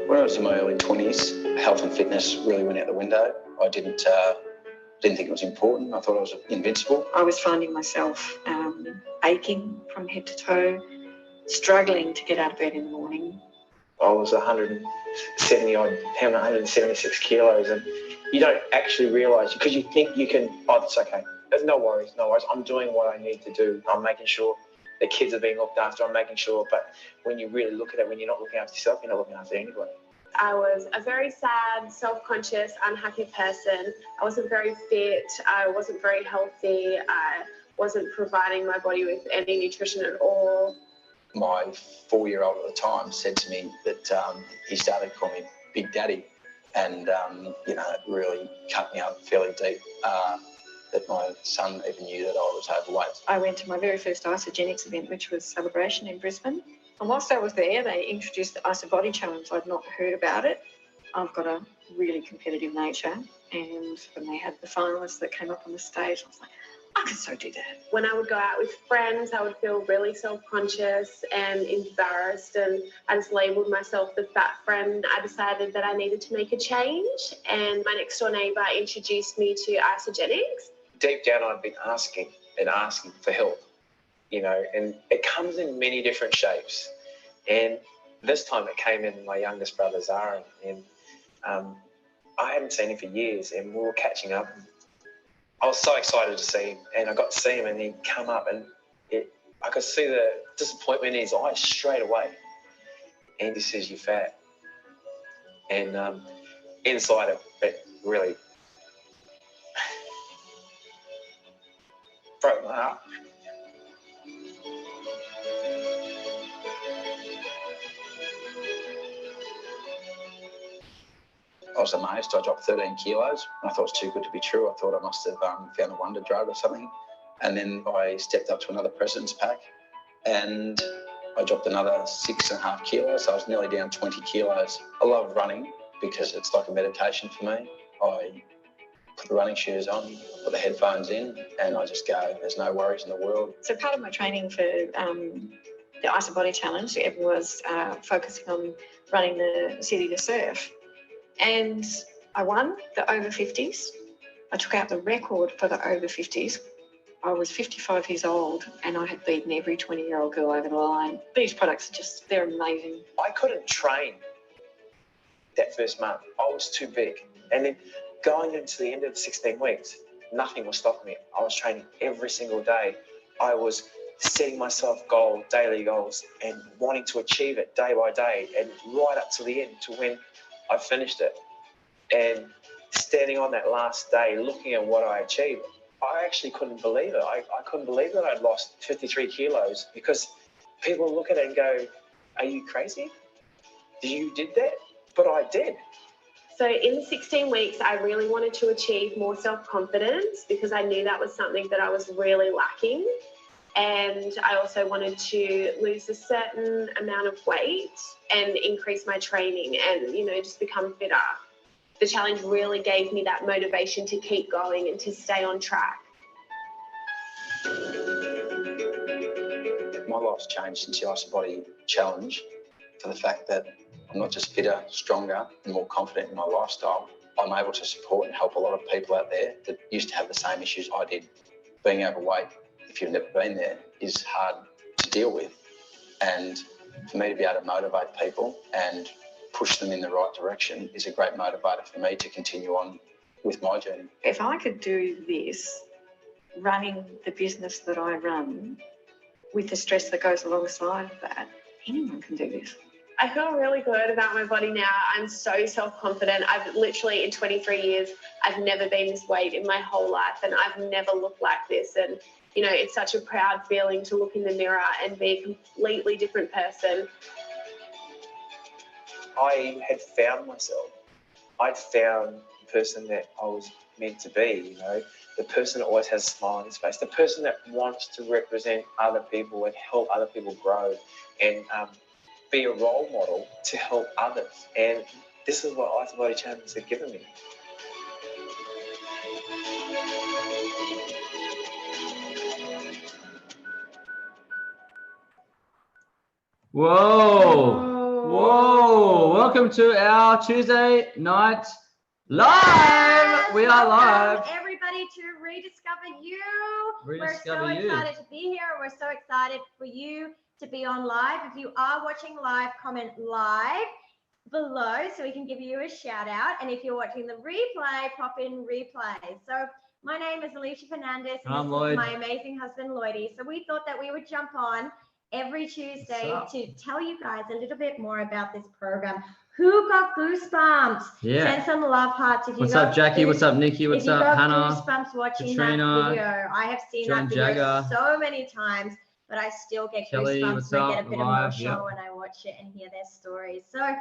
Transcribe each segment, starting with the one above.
When I was in my early 20s, health and fitness really went out the window. I didn't think it was important. I thought I was invincible. I was finding myself aching from head to toe, struggling to get out of bed in the morning. I was 170 odd pound, 176 kilos, and you don't actually realise, because you think you can, oh, it's okay. There's no worries. I'm doing what I need to do. I'm making sure the kids are being looked after. I'm making sure, but when you really look at it, when you're not looking after yourself, you're not looking after anybody. I was a very sad, self-conscious, unhappy person. I wasn't very fit. I wasn't very healthy. I wasn't providing my body with any nutrition at all. My 4-year-old at the time said to me that he started to call me Big Daddy, and it really cut me up fairly deep that my son even knew that I was overweight. I went to my very first Isogenics event, which was Celebration in Brisbane. And whilst I was there, they introduced the Iso Body Challenge. I'd not heard about it. I've got a really competitive nature, and when they had the finalists that came up on the stage, I was like, I could so do that. When I would go out with friends, I would feel really self-conscious and embarrassed, and I just labelled myself the fat friend. I decided that I needed to make a change, and my next door neighbour introduced me to Isogenics. Deep down, I'd been asking for help, and it comes in many different shapes. And this time it came in my youngest brother, Zara, and I hadn't seen him for years, and we were catching up. I was so excited to see him, and I got to see him, and he'd come up, and I could see the disappointment in his eyes straight away. And he says, "You're fat." And inside it really broke my heart. I was amazed. I dropped 13 kilos. I thought it was too good to be true. I thought I must have found a wonder drug or something. And then I stepped up to another President's Pack, and I dropped another 6.5 kilos. So I was nearly down 20 kilos. I love running because it's like a meditation for me. I put the running shoes on, put the headphones in, and I just go, there's no worries in the world. So part of my training for the Iso Body Challenge, it was focusing on running the City to Surf. And I won the over 50s. I took out the record for the over 50s. I was 55 years old, and I had beaten every 20-year-old girl over the line. These products are they're amazing. I couldn't train that first month. I was too big. And then going into the end of the 16 weeks, nothing was stopping me. I was training every single day. I was setting myself goals, daily goals, and wanting to achieve it day by day, and right up to the end, to when I finished it. And standing on that last day, looking at what I achieved, I actually couldn't believe it. I couldn't believe that I'd lost 53 kilos, because people look at it and go, are you crazy? You did that? But I did. So in 16 weeks, I really wanted to achieve more self-confidence, because I knew that was something that I was really lacking. And I also wanted to lose a certain amount of weight and increase my training and, just become fitter. The challenge really gave me that motivation to keep going and to stay on track. My life's changed since the Iso Body Challenge, for the fact that I'm not just fitter, stronger, and more confident in my lifestyle. I'm able to support and help a lot of people out there that used to have the same issues I did. Being overweight, if you've never been there, is hard to deal with. And for me to be able to motivate people and push them in the right direction is a great motivator for me to continue on with my journey. If I could do this, running the business that I run, with the stress that goes alongside of that, anyone can do this. I feel really good about my body now. I'm so self-confident. I've literally, in 23 years, I've never been this weight in my whole life, and I've never looked like this. And, it's such a proud feeling to look in the mirror and be a completely different person. I had found myself. I'd found the person that I was meant to be, the person that always has a smile on his face, the person that wants to represent other people and help other people grow, and be a role model to help others. And this is what Iso Body Challenge have given me. Whoa! Whoa! Hello, welcome to our Tuesday night live. We are live. Welcome everybody to Rediscover You. Rediscover We're so You. excited to be here. We're so excited for you to be on live. If you are watching live, comment live below so we can give you a shout out. And if you're watching the replay, pop in replay. So my name is Alicia Fernandez and I'm this Lloyd. is my amazing husband Lloydie. So we thought that we would jump on every Tuesday to tell you guys a little bit more about this program. Who got goosebumps? Yeah. Send some love hearts if you What's got up, Jackie? What's up, Nikki? What's if you up, got Hannah? goosebumps watching Katrina, that video. I have seen John that video Jagger. so many times, but I still get Kelly, goosebumps what's and I up? get a bit Live, emotional yep. when I watch it and hear their stories. So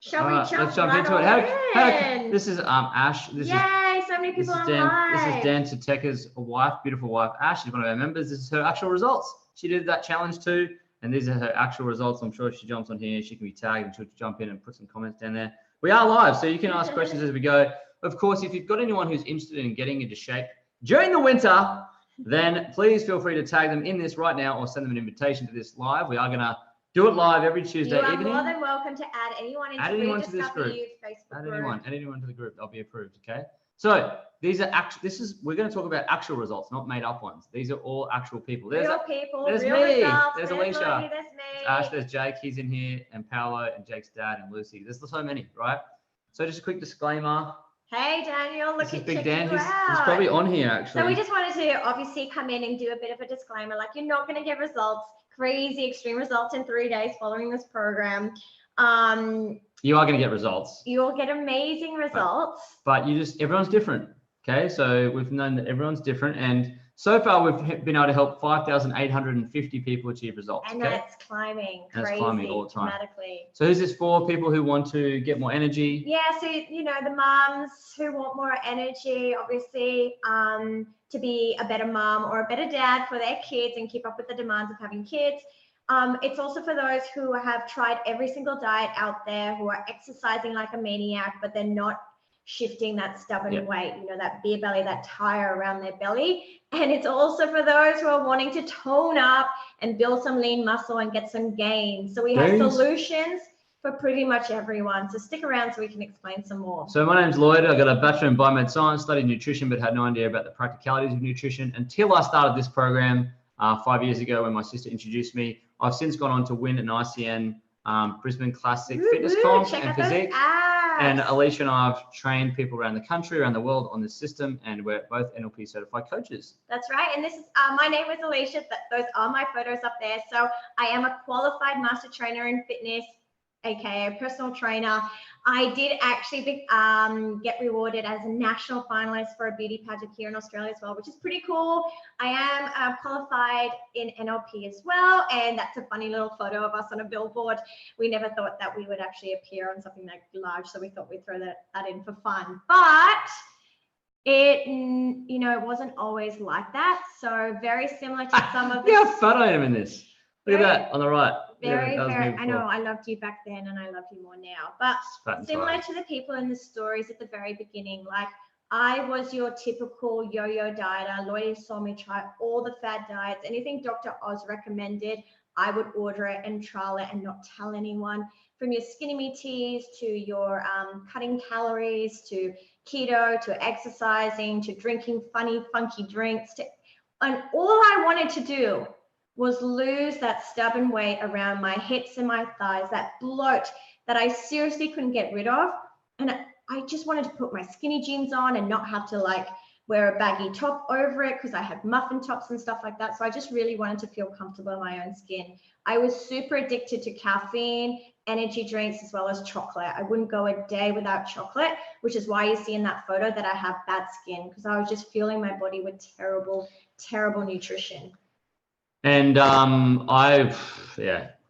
shall All we right, jump let's jump right into it. on in? This is Ash. This Yay, so many is people Dan. online. This is Dan Tateka's wife, beautiful wife. Ash is one of our members. This is her actual results. She did that challenge too, and these are her actual results. I'm sure if she jumps on here, she can be tagged and she'll jump in and put some comments down there. We are live, so you can ask questions as we go. Of course, if you've got anyone who's interested in getting into shape during the winter, then please feel free to tag them in this right now or send them an invitation to this live. We are going to do it live every Tuesday You are evening. more than welcome to add anyone into to this Rediscover group. You Facebook Add group. anyone to the group. They'll be approved. Okay. So these are we're going to talk about actual results, not made up ones. These are all actual people. Real people, there's real me. results. There's Lloydie, Alicia. there's me. There's Ash, there's Jake, he's in here, and Paolo, and Jake's dad, and Lucy. There's so many, right? So just a quick disclaimer. Hey Daniel, look This is at Big Dan. you He's out. probably on here actually. So we just wanted to obviously come in and do a bit of a disclaimer, like you're not going to get results, crazy extreme results in 3 days following this program. You are going to get results. You'll get amazing results. But everyone's different. Okay, so we've known that everyone's different, and so far we've been able to help 5,850 people achieve results. And okay? that's climbing, And crazy, that's climbing all the time. dramatically. So who's this for? People who want to get more energy. Yeah, so the mums who want more energy, obviously, to be a better mum or a better dad for their kids and keep up with the demands of having kids. It's also for those who have tried every single diet out there, who are exercising like a maniac, but they're not shifting that stubborn weight, that beer belly, that tire around their belly. And it's also for those who are wanting to tone up and build some lean muscle and get some gains. So we have solutions for pretty much everyone. So stick around so we can explain some more. So my name's Lloyd. I got a Bachelor in Biomed Science, studied nutrition, but had no idea about the practicalities of nutrition until I started this program 5 years ago when my sister introduced me. I've since gone on to win an ICN Brisbane Classic Fitness Comp and Physique. And Alicia and I have trained people around the country, around the world on this system, and we're both NLP certified coaches. That's right. And this is my name is Alicia. Those are my photos up there. So I am a qualified master trainer in fitness, aka personal trainer. I did actually get rewarded as a national finalist for a beauty pageant here in Australia as well, which is pretty cool. I am qualified in NLP as well, and that's a funny little photo of us on a billboard. We never thought that we would actually appear on something that large, so we thought we'd throw that in for fun. But it wasn't always like that. So very similar to some of the. Look how fat I am in this. Look at that on the right. Very. I know. I loved you back then, and I love you more now. But similar to the people in the stories at the very beginning, like I was your typical yo-yo dieter. Lloydie saw me try all the fad diets. Anything Dr. Oz recommended, I would order it and trial it and not tell anyone. From your skinny me teas to your cutting calories to keto to exercising to drinking funky drinks, and all I wanted to do was lose that stubborn weight around my hips and my thighs, that bloat that I seriously couldn't get rid of. And I just wanted to put my skinny jeans on and not have to wear a baggy top over it because I had muffin tops and stuff like that. So I just really wanted to feel comfortable in my own skin. I was super addicted to caffeine, energy drinks, as well as chocolate. I wouldn't go a day without chocolate, which is why you see in that photo that I have bad skin, because I was just fueling my body with terrible, terrible nutrition. And I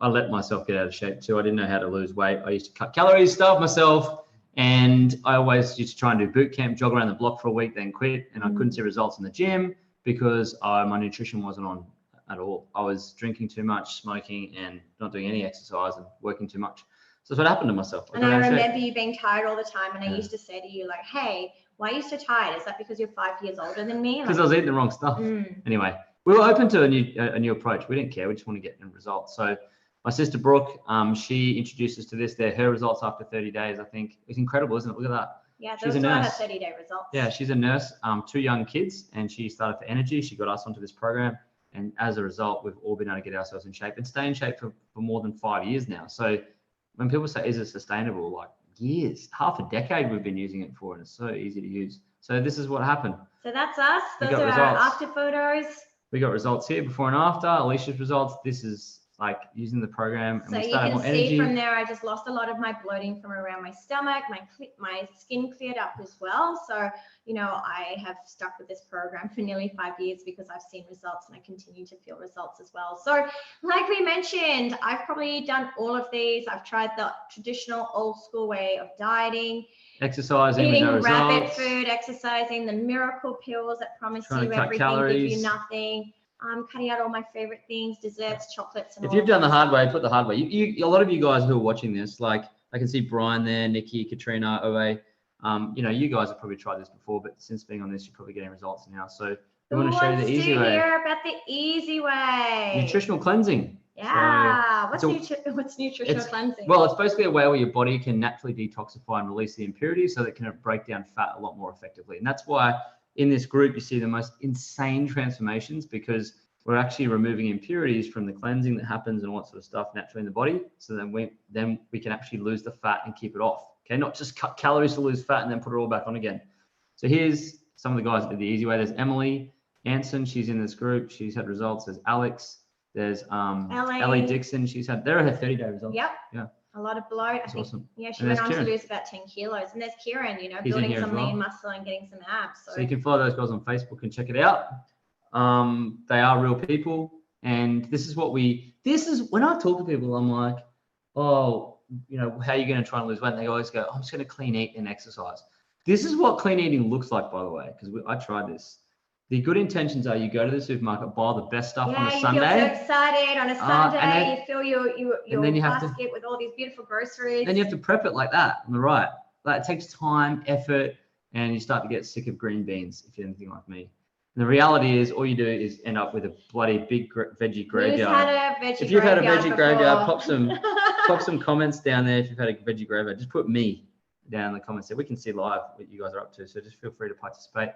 let myself get out of shape too. I didn't know how to lose weight. I used to cut calories, starve myself, and I always used to try and do boot camp, jog around the block for a week, then quit. And I couldn't see results in the gym because my nutrition wasn't on at all. I was drinking too much, smoking, and not doing any exercise and working too much. So that's what happened to myself. And I remember you being tired all the time, and I used to say to you, like, hey, why are you so tired? Is that because you're 5 years older than me? Because I was eating the wrong stuff. Anyway, we were open to a new approach. We didn't care. We just want to get results. So My sister Brooke, she introduced us to this. They're her results after 30 days, I think. It's incredible, isn't it? Look at that. Yeah, she's those a are her nurse. 30-day results. Yeah, she's a nurse, 2 young kids, and she started for energy. She got us onto this program. And as a result, we've all been able to get ourselves in shape and stay in shape for more than 5 years now. So when people say, is it sustainable? Like years, half a decade we've been using it for, and it's so easy to use. So this is what happened. So that's us. We Those got are results. our after photos. We got results here, before and after. Alicia's results. This is like using the program. And So we you started can more see energy. from there, I just lost a lot of my bloating from around my stomach. My skin cleared up as well. So, you know, I have stuck with this program for nearly 5 years because I've seen results and I continue to feel results as well. So like we mentioned, I've probably done all of these. I've tried the traditional old school way of dieting, Exercising, eating with no rapid results. food, exercising, the miracle pills that promise Trying you to cut everything, give calories. you nothing. Cutting out all my favorite things, desserts, chocolates, and If all you've of done the that hard stuff. way, put the hard way. A lot of you guys who are watching this, like I can see Brian there, Nikki, Katrina, Owe. You know, you guys have probably tried this before, but since being on this, you're probably getting results now. So we want to show you the easy way. Hear about the easy way. Nutritional cleansing. Yeah. So what's nutritional cleansing? Well, it's basically a way where your body can naturally detoxify and release the impurities so that it can break down fat a lot more effectively. And that's why in this group, you see the most insane transformations, because we're actually removing impurities from the cleansing that happens and all that sort of stuff naturally in the body. So then we can actually lose the fat and keep it off. Okay, not just cut calories to lose fat and then put it all back on again. So here's some of the guys that did the easy way. There's Emily Anson. She's in this group. She's had results. There's Alex. There's Ellie Dixon. They're her 30-day results. Yep. Yeah. A lot of bloat. That's awesome. Yeah, she And went there's on Kieran. to lose about 10 kilos. And there's Kieran, you know, He's in building here as some well. lean muscle and getting some abs. So you can follow those guys on Facebook and check it out. They are real people. And this is when I talk to people, I'm like, oh, you know, how are you going to try and lose weight? And they always go, I'm just going to clean eat and exercise. This is what clean eating looks like, by the way, because I tried this. The good intentions are you go to the supermarket, buy the best stuff on a Sunday. Yeah, you feel so excited on a Sunday. You fill your then basket with all these beautiful groceries. Then you have to prep it like that on the right. Like, it takes time, effort, and you start to get sick of green beans if you're anything like me. And the reality is, all you do is end up with a bloody big veggie graveyard. If you've had a veggie graveyard, pop some comments down there. If you've had a veggie graveyard, just put me down in the comments there. We can see live what you guys are up to, so just feel free to participate.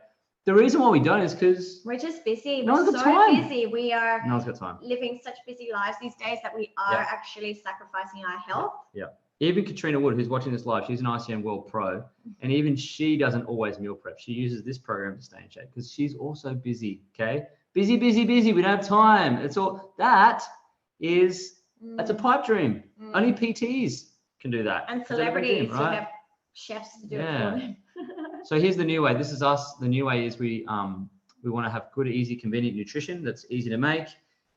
The reason why we don't is because we're just busy. No one's We're got so time. busy. We are no one's got time. living such busy lives these days that we are actually sacrificing our health. Yeah. Even Katrina Wood, who's watching this live, she's an ICM World Pro, and even she doesn't always meal prep. She uses this program to stay in shape because she's also busy. Okay, busy. We don't have time. It's all that's a pipe dream. Only PTs can do that. And celebrities right? who have chefs to do it for them. So here's the new way. This is us. The new way is we want to have good, easy, convenient nutrition that's easy to make,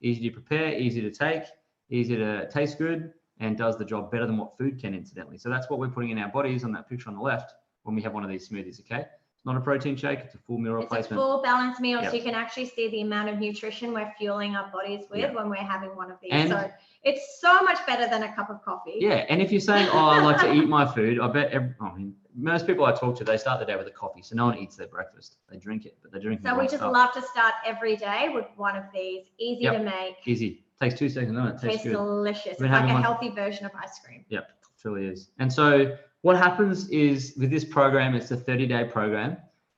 easy to prepare, easy to take, easy to taste good, and does the job better than what food can, incidentally. So that's what we're putting in our bodies on that picture on the left when we have one of these smoothies, okay? It's not a protein shake, it's a full meal replacement. It's a full balanced meal, so you can actually see the amount of nutrition we're fueling our bodies with when we're having one of these. So it's so much better than a cup of coffee. Yeah, and if you're saying, oh, I like to eat my food, I bet most people I talk to, they start the day with a coffee. So no one eats their breakfast. They drink it, but they're drinking So we just love to start every day with one of these. Easy to make. Easy. Takes 2 seconds, doesn't it? Tastes good. delicious. It's like a healthy version of ice cream. Yep, it really is. And so what happens is with this program, it's a 30-day program,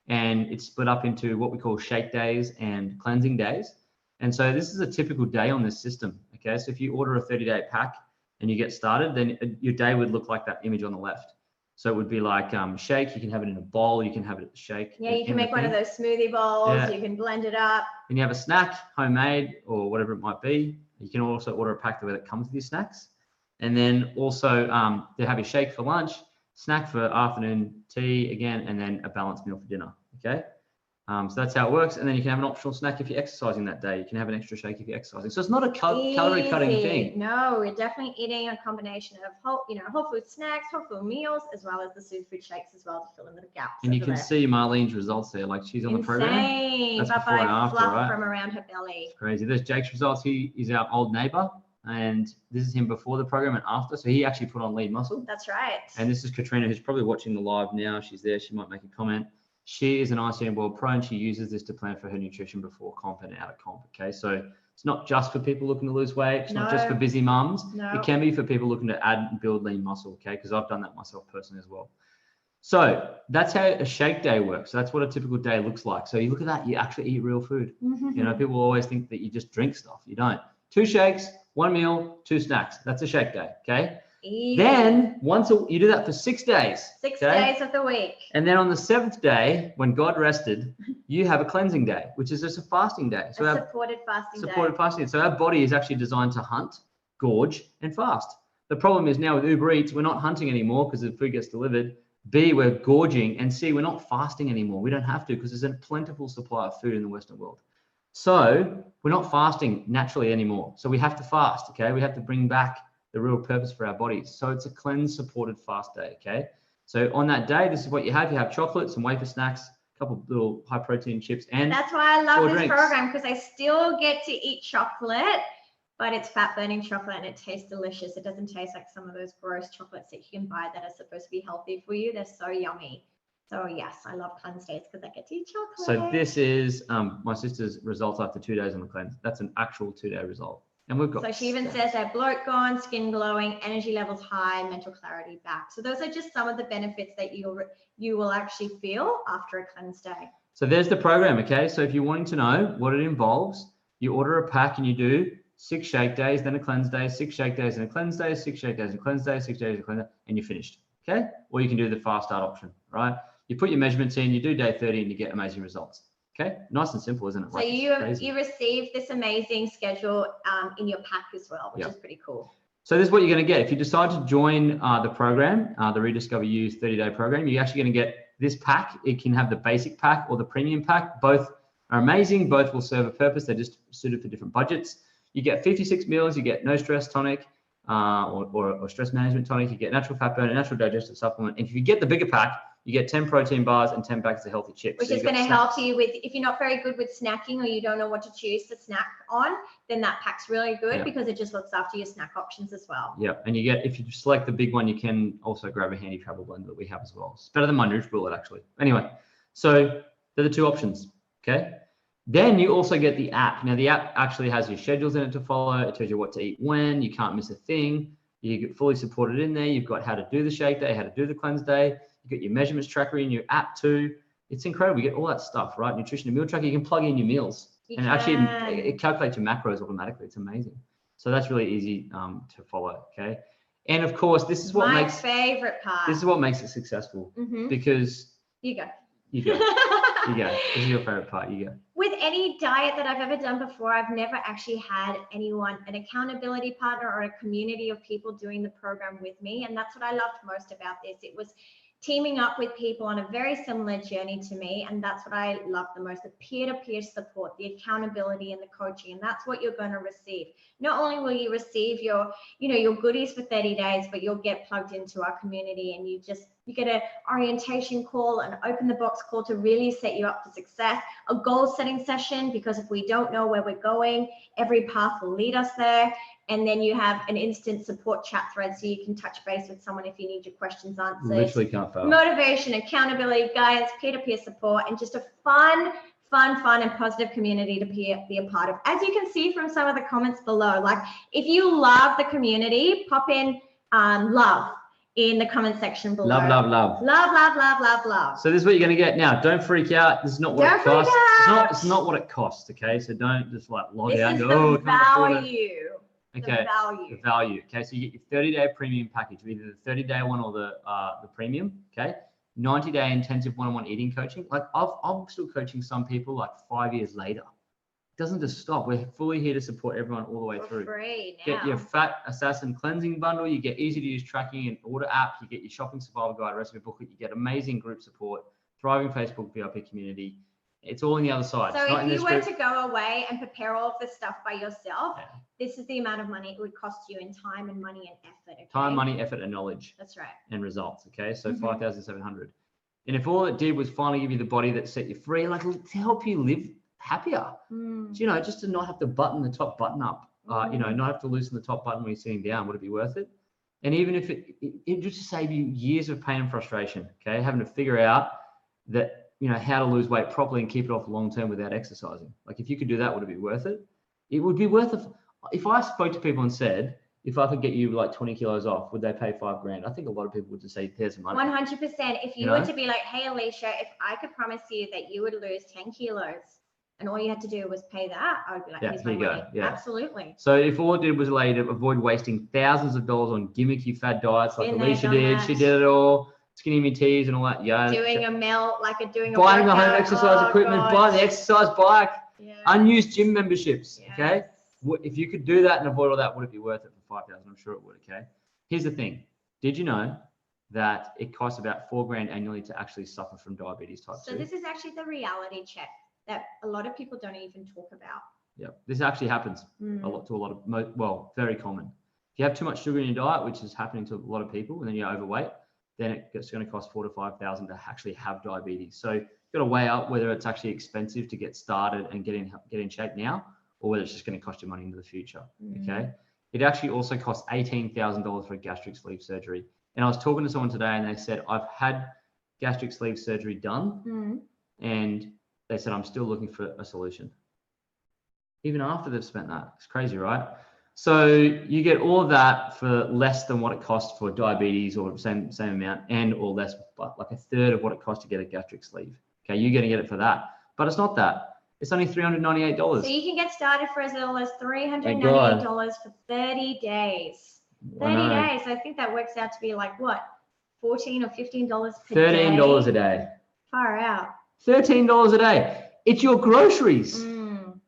and it's split up into what we call shake days and cleansing days. And so this is a typical day on this system. Okay, so if you order a 30-day pack and you get started, then your day would look like that image on the left. So it would be like shake. You can have it in a bowl. You can have it at the shake. Yeah, you can make one of those smoothie bowls. Yeah. You can blend it up. And you have a snack, homemade or whatever it might be. You can also order a pack where it comes with your snacks. And then also they have your shake for lunch, snack for afternoon tea again, and then a balanced meal for dinner. Okay. So that's how it works. And then you can have an optional snack if you're exercising that day. You can have an extra shake if you're exercising. So it's not a calorie cutting thing. No, we're definitely eating a combination of whole food snacks, whole food meals, as well as the superfood shakes as well to fill in the gaps. And you can see Marlene's results there. Like she's on the program. Insane. That's before and after, right? From around her belly. It's crazy. There's Jake's results. He is our old neighbor. And this is him before the program and after. So he actually put on lean muscle. That's right. And this is Katrina, who's probably watching the live now. She's there. She might make a comment. She is an ICM World Pro, and she uses this to plan for her nutrition before comp and out of comp. Okay, so It's not just for people looking to lose weight. It's not just for No. busy mums. No. It can be for people looking to add and build lean muscle, okay? Because I've done that myself personally as well. So that's how a shake day works. So that's what a typical day looks like. So you look at that, you actually eat real food. You know, people always think that you just drink stuff. You don't. 2 shakes, 1 meal, 2 snacks. That's a shake day, okay? Easy. Then you do that for 6 days. 6 okay? days of the week. And then on the 7th day, when God rested, you have a cleansing day, which is just a fasting day. So A supported fasting supported day. fasting. So our body is actually designed to hunt, gorge, and fast. The problem is now with Uber Eats, we're not hunting anymore because the food gets delivered. B, we're gorging, and C, we're not fasting anymore. We don't have to because there's a plentiful supply of food in the Western world. So we're not fasting naturally anymore. So we have to fast, okay? We have to bring back the real purpose for our bodies. So it's a cleanse supported fast day, okay? So on that day, this is what you have. You have chocolate, some wafer snacks, a couple of little high protein chips, and That's why I love this drinks. program, because I still get to eat chocolate, but it's fat burning chocolate and it tastes delicious. It doesn't taste like some of those gross chocolates that you can buy that are supposed to be healthy for you. They're so yummy. So yes, I love cleanse days because I get to eat chocolate. So this is my sister's results after 2 days on the cleanse. That's an actual 2-day result. And we've got. So she even says that bloat gone, skin glowing, energy levels high, mental clarity back. So those are just some of the benefits that you will actually feel after a cleanse day. So there's the program, okay? So if you're wanting to know what it involves, you order a pack and you do 6 shake days, then a cleanse day, 6 shake days and a cleanse day, 6 shake days and a cleanse day, 6 days and a cleanse day, and you're finished, okay? Or you can do the fast start option, right? You put your measurements in, you do day 30 and you get amazing results. Okay, nice and simple, isn't it? So you receive this amazing schedule in your pack as well, which is pretty cool. So this is what you're going to get. If you decide to join the program, the Rediscover You 30-day program, you're actually going to get this pack. It can have the basic pack or the premium pack. Both are amazing. Both will serve a purpose. They're just suited for different budgets. You get 56 meals. You get no stress tonic or stress management tonic. You get natural fat burner, natural digestive supplement. And if you get the bigger pack, you get 10 protein bars and 10 packets of healthy chips. Which is going to help you with, if you're not very good with snacking or you don't know what to choose to snack on, then that pack's really good because it just looks after your snack options as well. Yeah, and you get, if you select the big one, you can also grab a handy travel blender that we have as well. It's better than my NutriBullet actually. Anyway, so they're the 2 options, okay? Then you also get the app. Now the app actually has your schedules in it to follow. It tells you what to eat when, you can't miss a thing. You get fully supported in there. You've got how to do the shake day, how to do the cleanse day. You get your measurements tracker in your app too. It's incredible. You get all that stuff, right? Nutrition and meal tracker. You can plug in your meals, and actually it calculates your macros automatically. It's amazing. So that's really easy to follow. Okay, and of course, this is what my makes favorite part. This is what makes it successful because you go. You go. You go. This is your favorite part. You go. With any diet that I've ever done before, I've never actually had anyone, an accountability partner or a community of people doing the program with me. And that's what I loved most about this. It was teaming up with people on a very similar journey to me. And that's what I love the most, the peer-to-peer support, the accountability and the coaching. And that's what you're going to receive. Not only will you receive your goodies for 30 days, but you'll get plugged into our community and you get an orientation call, an open the box call to really set you up for success, a goal setting session, because if we don't know where we're going, every path will lead us there. And then you have an instant support chat thread so you can touch base with someone if you need your questions answered. Literally can't fail. Motivation, accountability, guidance, peer-to-peer support, and just a fun and positive community to be a part of. As you can see from some of the comments below, like if you love the community, pop in love in the comment section below. Love, love, love. Love, love, love, love, love. So this is what you're going to get. Now, don't freak out. This is not what it costs. It's not what it costs, okay? So don't just like log out and go, oh, the value. Okay, the value. Okay, so you get your 30-day premium package, either the 30-day one or the premium, okay? 90-day intensive one-on-one eating coaching. Like I'm still coaching some people like 5 years later. It doesn't just stop. We're fully here to support everyone all the way through. Free now. Get your Fat Assassin cleansing bundle. You get easy to use tracking and order app. You get your shopping survival guide, recipe booklet. You get amazing group support, thriving Facebook VIP community. It's all on the other side. So if you were to go away and prepare all of this stuff by yourself, this is the amount of money it would cost you in time and money and effort. Okay? Time, money, effort, and knowledge. That's right. And results. Okay, so 5,700. And if all it did was finally give you the body that set you free, like to help you live happier, just to not have to button the top button up, not have to loosen the top button when you're sitting down, would it be worth it? And even if it just save you years of pain and frustration, okay, having to figure out that, how to lose weight properly and keep it off long term without exercising. Like if you could do that, would it be worth it? It would be worth it. If I spoke to people and said, if I could get you like 20 kilos off, would they pay $5,000? I think a lot of people would just say, here's the money. 100%. If you were to be like, hey, Alicia, if I could promise you that you would lose 10 kilos and all you had to do was pay that, I would be like, here's my money. Yeah. Absolutely. So if all it did was allow you to avoid wasting thousands of dollars on gimmicky fad diets like Alicia did, she did it all, skinny me teas and all that. Yeah. Doing a meal, doing a buying the workout. home exercise equipment, buying the exercise bike, unused gym memberships. Yes. Okay. If you could do that and avoid all that, would it be worth it for $5,000? I'm sure it would. Okay. Here's the thing. Did you know that it costs about $4,000 annually to actually suffer from diabetes type 2? So this is actually the reality check that a lot of people don't even talk about. Yeah, this actually happens a lot of, well, very common. If you have too much sugar in your diet, which is happening to a lot of people, and then you're overweight, then it's going to cost $4,000 to $5,000 to actually have diabetes. So you've got to weigh up whether it's actually expensive to get started and get in shape now, or whether it's just going to cost you money into the future. Okay. It actually also costs $18,000 for a gastric sleeve surgery. And I was talking to someone today and they said, I've had gastric sleeve surgery done and they said, I'm still looking for a solution. Even after they've spent that. It's crazy, right? So you get all of that for less than what it costs for diabetes, or same amount, and or less, but like a third of what it costs to get a gastric sleeve. Okay, you're going to get it for that. But it's not that. It's only $398. So you can get started for as little as $398 for 30 days. 30 days. I think that works out to be like what? $14 or $15 per day. $13 a day. Far out. $13 a day. It's your groceries.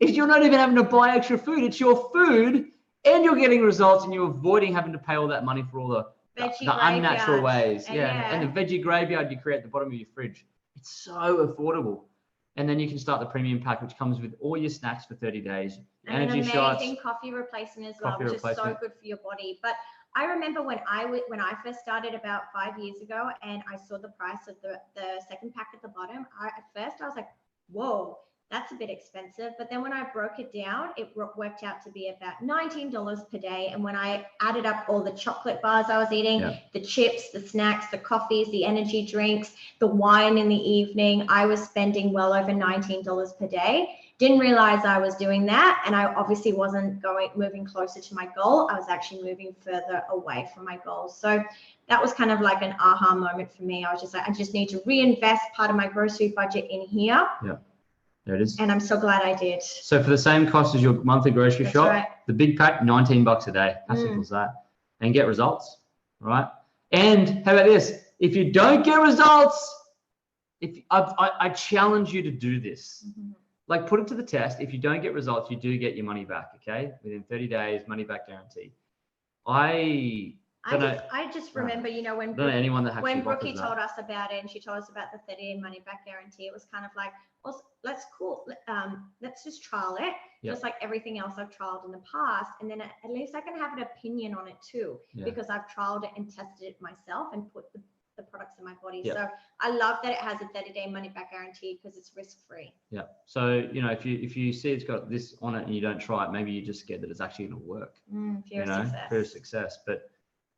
You're not even having to buy extra food. It's your food, and you're getting results, and you're avoiding having to pay all that money for all the unnatural ways. And the veggie graveyard you create at the bottom of your fridge. It's so affordable. And then you can start the premium pack, which comes with all your snacks for 30 days. And energy an amazing coffee replacement as well, which is so good for your body. But I remember when I first started about 5 years ago, and I saw the price of the second pack at the bottom. At first I was like, whoa, that's a bit expensive. But then when I broke it down, it worked out to be about $19 per day. And when I added up all the chocolate bars I was eating, the chips, the snacks, the coffees, the energy drinks, the wine in the evening, I was spending well over $19 per day. Didn't realize I was doing that. And I obviously wasn't moving closer to my goal. I was actually moving further away from my goal. So that was kind of like an aha moment for me. I was just like, I just need to reinvest part of my grocery budget in here. Yeah. There it is. And I'm so glad I did. So for the same cost as your monthly grocery shop, the big pack, $19 a day. How simple is that? And get results, right? And how about this? If you don't get results, I challenge you to do this. Like, put it to the test. If you don't get results, you do get your money back, okay? Within 30 days, money back guarantee. I just remember, when Brookie told us about it, and she told us about the 30-day money back guarantee, it was kind of like, well, let's just trial it, just like everything else I've trialed in the past, and then at least I can have an opinion on it too, because I've trialed it and tested it myself and put the products in my body. So I love that it has a 30-day money back guarantee because it's risk-free. Yeah. So if you see it's got this on it and you don't try it, maybe you're just scared that it's actually going to work. Fear of success. But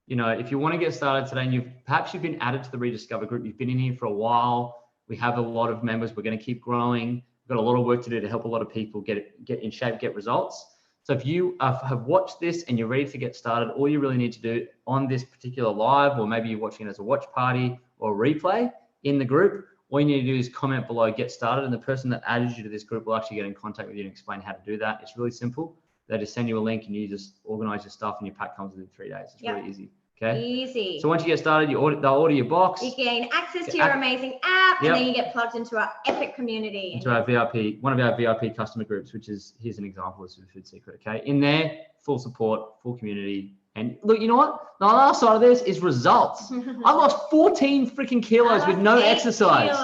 if you want to get started today, and you've been added to the Rediscover group, you've been in here for a while. We have a lot of members. We're going to keep growing. We've got a lot of work to do to help a lot of people get in shape, get results. So if you have watched this and you're ready to get started, all you really need to do on this particular live, or maybe you're watching it as a watch party or a replay in the group, all you need to do is comment below, get started, and the person that added you to this group will actually get in contact with you and explain how to do that. It's really simple. They just send you a link and you just organize your stuff, and your pack comes within 3 days. It's really easy. Okay. Easy. So once you get started, they'll order your box. You gain access to your amazing app, and then you get plugged into our epic community. Into our VIP, one of our VIP customer groups, which is, here's an example of Superfood Secret. Okay. In there, full support, full community. And look, you know what? The last side of this is results. I lost 14 freaking kilos with no exercise.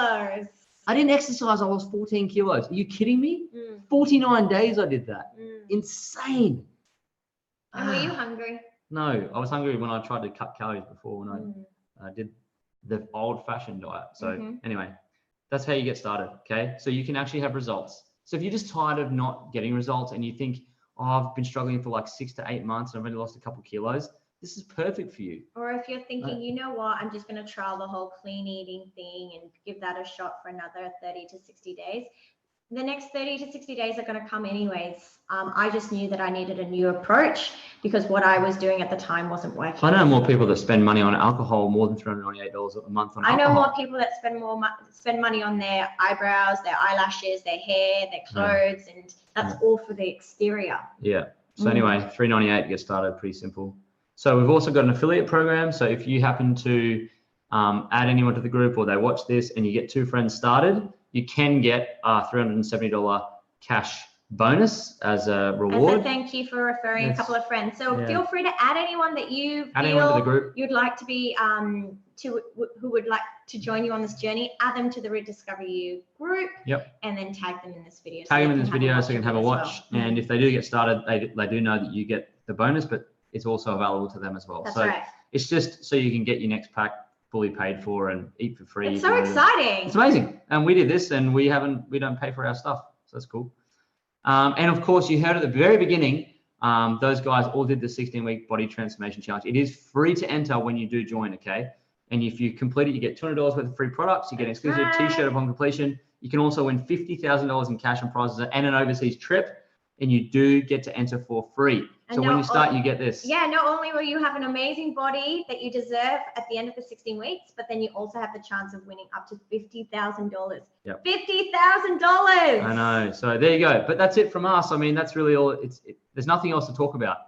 I didn't exercise. I lost 14 kilos. Are you kidding me? 49 days I did that. Insane. And were you hungry? No, I was hungry when I tried to cut calories before, when I did the old-fashioned diet. So anyway, that's how you get started, okay? So you can actually have results. So if you're just tired of not getting results and you think, oh, I've been struggling for like 6 to 8 months and I've only lost a couple kilos, this is perfect for you. Or if you're thinking, you know what, I'm just going to trial the whole clean eating thing and give that a shot for another 30 to 60 days. the next 30 to 60 days are going to come anyways. I just knew that I needed a new approach because what I was doing at the time wasn't working. I know more people that spend money on alcohol, more than $398 a month on alcohol. I know more people that spend money on their eyebrows, their eyelashes, their hair, their clothes, and that's all for the exterior. Yeah. So anyway, $398 to get started, pretty simple. So we've also got an affiliate program. So if you happen to add anyone to the group or they watch this and you get 2 friends started, you can get a $370 cash bonus as a reward. As a thank you for referring a couple of friends. So feel free to add anyone that you to the group you'd like to be who would like to join you on this journey. Add them to the Rediscover You group. Yep. And then tag them in this video. Tag them in this video so they can have a watch. Well. And if they do get started, they do know that you get the bonus, but it's also available to them as well. That's so right. It's just so you can get your next pack fully paid for and eat for free. It's so exciting. It's amazing. And we did this and we don't pay for our stuff. So that's cool. And of course, you heard at the very beginning, those guys all did the 16-week body transformation challenge. It is free to enter when you do join, okay? And if you complete it, you get $200 worth of free products. You get an exclusive t-shirt upon completion. You can also win $50,000 in cash and prizes and an overseas trip. And you do get to enter for free. So when you start, you get this. Yeah, not only will you have an amazing body that you deserve at the end of the 16 weeks, but then you also have the chance of winning up to $50,000. Yep. $50,000. I know. So there you go. But that's it from us. I mean, that's really all. There's nothing else to talk about.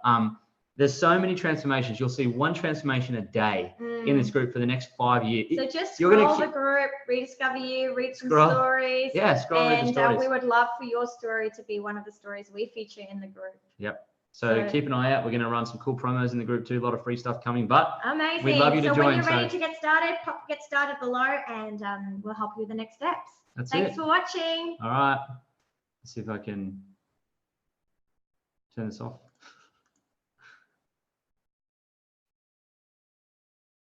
There's so many transformations. You'll see 1 transformation a day in this group for the next 5 years. So just scroll the group, Rediscover You, read some stories. Yeah, scroll read the stories. And we would love for your story to be one of the stories we feature in the group. Yep. So keep an eye out. We're going to run some cool promos in the group too. A lot of free stuff coming. But amazing. We'd love you to join. So when you're ready to get started, get started below, and we'll help you with the next steps. Thanks for watching. All right. Let's see if I can turn this off.